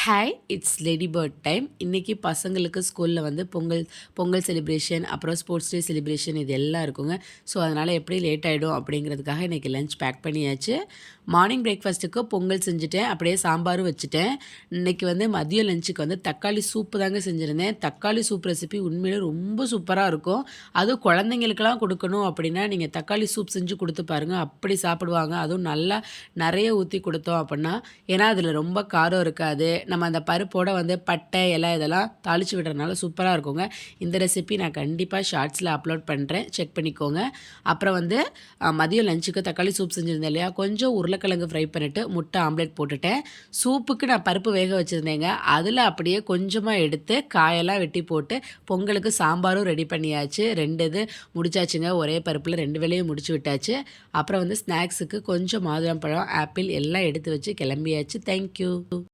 Hi it's Lady Bird time. இன்றைக்கி பசங்களுக்கு ஸ்கூலில் வந்து பொங்கல் பொங்கல் செலிப்ரேஷன், அப்புறம் ஸ்போர்ட்ஸ் டே செலிப்ரேஷன் இது எல்லாம் இருக்குங்க. ஸோ அதனால் எப்படி லேட் ஆகிடும் அப்படிங்கிறதுக்காக இன்றைக்கி லஞ்ச் பேக் பண்ணியாச்சு. மார்னிங் பிரேக்ஃபாஸ்ட்டுக்கு பொங்கல் செஞ்சுட்டேன், அப்படியே சாம்பாரும் வச்சுட்டேன். இன்றைக்கி வந்து மதியம் லஞ்சுக்கு வந்து தக்காளி சூப்பு தாங்க செஞ்சுருந்தேன். தக்காளி சூப் ரெசிபி உண்மையிலே ரொம்ப சூப்பராக இருக்கும். அதுவும் குழந்தைங்களுக்கெல்லாம் கொடுக்கணும் அப்படின்னா நீங்கள் தக்காளி சூப் செஞ்சு கொடுத்து பாருங்கள், அப்படி சாப்பிடுவாங்க. அதுவும் நல்லா நிறைய ஊற்றி கொடுத்தோம் அப்படின்னா, ஏன்னா அதில் ரொம்ப காரம் இருக்காது. நம்ம அந்த பருப்போட வந்து பட்டை, இலை இதெல்லாம் தாளித்து விடுறதுனால சூப்பராக இருக்குங்க. இந்த ரெசிபி நான் கண்டிப்பாக ஷார்ட்ஸில் அப்லோட் பண்ணுறேன், செக் பண்ணிக்கோங்க. அப்புறம் வந்து மதியம் லஞ்சுக்கு தக்காளி சூப் செஞ்சுருந்தேன் இல்லையா, கொஞ்சம் உருளைக்கிழங்கு ஃப்ரை பண்ணிவிட்டு முட்டை ஆம்லேட் போட்டுட்டேன். சூப்புக்கு நான் பருப்பு வேக வச்சுருந்தேங்க, அதில் அப்படியே கொஞ்சமாக எடுத்து காயெல்லாம் வெட்டி போட்டு பொங்கலுக்கு சாம்பாரும் ரெடி பண்ணியாச்சு. 2 இது முடிச்சாச்சுங்க, ஒரே பருப்பில் 2 வேலையும் முடிச்சு விட்டாச்சு. அப்புறம் வந்து ஸ்நாக்ஸுக்கு கொஞ்சம் மாதுளம்பழம், ஆப்பிள் எல்லாம் எடுத்து வச்சு கிளம்பியாச்சு. தேங்க்யூ.